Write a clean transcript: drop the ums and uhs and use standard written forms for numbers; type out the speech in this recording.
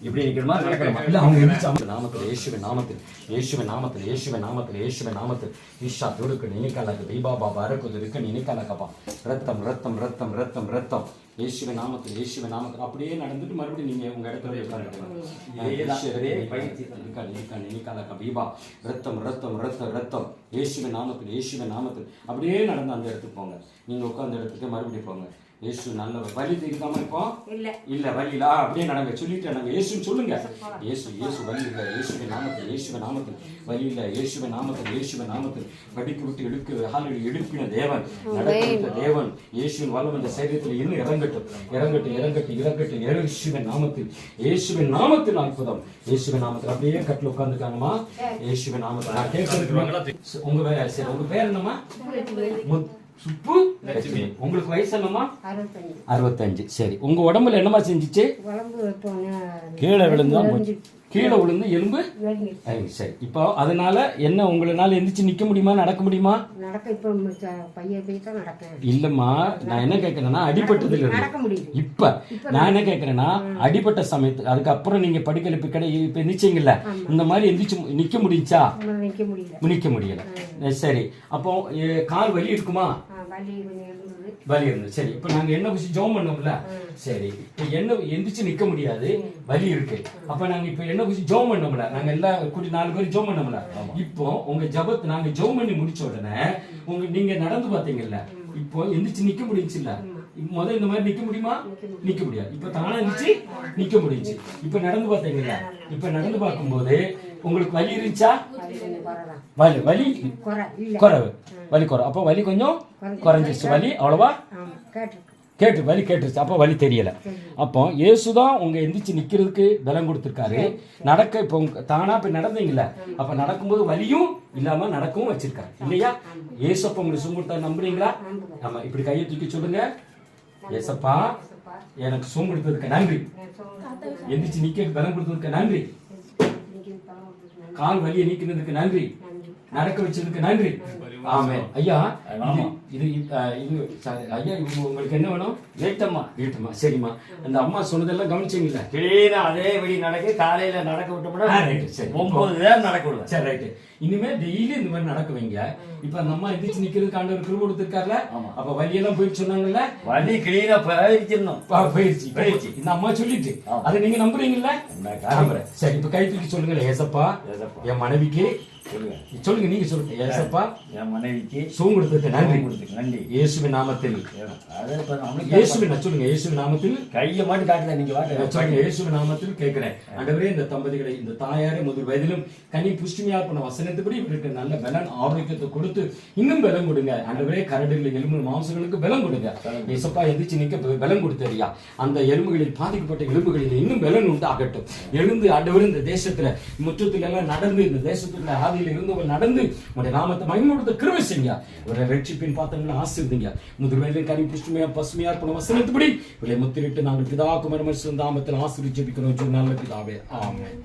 இப்படி நிற்கணுமா நடக்கணுமா? இல்லை அவங்க எந்திரிச்சு நாமத்தில் இயேசுவின் நாமத்தில் இயேசுவின் நாமத்தில் இயேசுவின் நாமத்தில் இயேசுவின் நாமத்தில் ஈஷா துடுக்கு நினைக்காலக்கு தீபா பாபா அறக்குது இருக்கு நினைக்காலக்கப்பா ரத்தம் ரத்தம் ரத்தம் ரத்தம் ரத்தம் இயேசுவின் நாமத்தில் இயேசுவின் நாமத்தில் அப்படியே நடந்துட்டு மறுபடியும் நீங்க உங்க இடத்துல உட்காந்துக்கலாம். பீபா ரத்தம் ரத்தம் ரத்தம் ரத்தம் இயேசுவின் நாமத்தில் இயேசுவின் நாமத்தில் அப்படியே நடந்து அந்த இடத்துக்கு போங்க. நீங்க உட்கார்ந்த இடத்துக்கு மறுபடியும் போங்க. இயேசு நல்ல வலி தெரியாம இருப்போம் இல்ல வலி இல்ல அப்படியே நடங்க சொல்லிட்டு நாங்க இயேசுன்னு சொல்லுங்க. இயேசு இயேசு வலி இல்லை இயேசுவின் நாமத்தில் இயேசுவின் நாமத்தில் வலி இல்லை இயேசுவின் நாமத்தில் இயேசுவின் நாமத்தில் படிக்கு விட்டு எழுப்பின தேவன் நடக்கிற தேவன் இயேசுவின் வல்லம் இந்த சரீரத்தில் இன்னும் இறங்கட்டும் இறங்கட்டும் இறங்கட்டும் இறங்கட்டும் இயேசுவின் நாமத்தில் இயேசுவின் நாமத்தில் அற்புதம் இயேசுவின் நாமத்தில் அப்படியே கட்டில் உட்கார்ந்துக்காங்கம்மா. இயேசுவின் நாமத்தில் நான் கேட்கறதுக்கு உங்க பேர் என்னம்மா? சுப்பு லட்சுமி. உங்களுக்கு வயசு என்னம்மா? 65. சரி, உங்க உடம்புல என்னமா செஞ்சிச்சு? கீழே விழுந்து எலும்பு. சரி, இப்போ அதனால என்ன உங்களால எந்திரிச்சு நிக்க முடியுமா, நடக்க முடியுமா? இல்லம்மா, நான் என்ன கேட்கறேன்னா அடிபட்டதுல இருந்து இப்ப நான் என்ன கேட்கறேன்னா அடிபட்ட சமயத்துக்கு அதுக்கப்புறம் நீங்க படுக்கல இப்ப எந்திரிச்சிங்கல்ல, இந்த மாதிரி எந்திரிச்சு நிக்க முடிஞ்சா? நிக்க முடியல. சரி, அப்போ கால் வலி இருக்குமா? வலி இருந்து. சரி, இப்ப நாங்க என்ன விஷயம் ஜெபம் பண்ணோம்ல, சரி இப்ப என்ன எந்திரிச்சு நிக்க முடியாது, வலி இருக்கு. அப்ப நாங்க இப்ப என்ன விஷயம் ஜெபம் பண்ணோம்ல, நாங்க எல்லாம் கூட்டி 4 பேர் ஜெபம் பண்ணோம்ல. இப்போ உங்க ஜெபத்தை நாங்க ஜெபம் பண்ணி முடிச்ச உடனே நீங்க நடந்து பாத்தீங்கல்ல, இப்போ எந்திரிச்சு நிக்க முடிஞ்சு இல்ல, முதல்ல இந்த மாதிரி நிக்க முடியுமா? நிக்க முடியாது. இப்ப தானே இருந்துச்சு நிக்க முடிஞ்சு. இப்ப நடந்து பாத்தீங்கல்ல, இப்ப நடந்து பார்க்கும்போது உங்களுக்கு வலி இருந்துச்சா? வலி குறைவு வலி குறை. அப்ப வலி கொஞ்சம் குறைஞ்சிருச்சு. வலி அவ்வளவா வலி கேட்டுருச்சு. அப்ப வலி தெரியல. அப்போ இயேசுதான் உங்க எந்திரிச்சு நிக்கிறதுக்கு பலம் கொடுத்திருக்காரு. நடக்க இப்போ தானா இப்ப நடந்தீங்கல்ல, அப்ப நடக்கும்போது வலியும் இல்லாம நடக்கவும் வச்சிருக்காரு இல்லையா? இயேசப்பா உங்களுக்கு சும்முடுத்தா நம்புறீங்களா? ஆமா, இப்படி கையை தூக்கி சொல்லுங்க. ஏசப்பா, எனக்கு சுகம் கொடுத்ததுக்கு நன்றி, எந்திரிச்சு நிக்க பலம் கொடுத்ததுக்கு நன்றி, கால் வலியை நீக்கினதுக்கு நன்றி, நடக்க வச்சதுக்கு நன்றி. ஆமே. ஐயா இது ஐயா உங்களுக்கு என்ன வேணும்? வீட்டம்மா. சரிம்மா, அந்த அம்மா சொன்னதெல்லாம் கவனிச்சீங்களா? கிளீனா அதே வழி நடக்க காலையில நடக்க விட்டோம்னா 9 நேரம் நடக்க விடுவேன். சரி, ரைட்டு. இனிமே டெய்லி இந்த மாதிரி நடக்க வைங்க. இப்ப அந்த அம்மா எந்திரிச்சு நிக்கிறதுக்கு ஆண்டவர் கிருபை கொடுத்திருக்காருல, அப்ப வலியெல்லாம் போயிட்டு சொன்னாங்கல்ல, வலி கிளீனா போயிடுச்சு இந்த அம்மா சொல்லிட்டு அதை நீங்க நம்புறீங்கல்ல? சரி, இப்ப கை தூக்கி சொல்லுங்க. ஏசப்பா, என் மனைவிக்கு சொல்லுங்க, நீங்க சொல்லுங்க. ஏசப்பா, என் மனைவிக்கு சுகம் கொடுத்ததுக்கு நன்றி. இயேசுவின் நாமத்தில் சொல்லுங்க. இயேசுவின் நாமத்தில் கையை மட்டும் காட்டுல நீங்க சொல்லுங்க. இயேசுவின் நாமத்தில் கேட்கிறேன் ஆண்டவரே, இந்த தம்பதிகளை இந்த தாயாரே முதல் வயதிலும் கனி புஷ்டிமையா பண்ண வசனத்துப்படி இவருக்கு நல்ல பலன் ஆரோக்கியத்தை கொடுத்து இன்னும் பலம் கொடுங்க ஆண்டவரே. கரடுகள் எலும்பு மாம்சங்களுக்கு பலம் கொடுங்க. ஏசப்பா, எந்திரிச்சு நிக்க பலம் கொடுத்தறியா, அந்த எலும்புகளில் பாதிக்கப்பட்ட எலும்புகளில் இன்னும் பலன் உண்டாகட்டும். எழுந்து ஆண்டவர் இந்த தேசத்துல முற்றத்துல எல்லாம் நடந்து, இந்த தேசத்துல ஆதியில இருந்தவர் நடந்து உடைய நாமத்தை மகிமைப்படுத்த கிருபை செய்யுங்க. ஒரு ரட்சிப்பின் பாத்திரங்களை ஆசீர்வதிங்க. முதல் வயதில் கனி புஷ்டிமையா பசுமையா பண்ண வசனத்துப்படி இவளை முத்திரிட்டு நாங்கள் பிதா குமாரன் நாமத்தில் ஆசீர்வதிக்கிறோம் நல்ல பிதாவே. ஆமென்.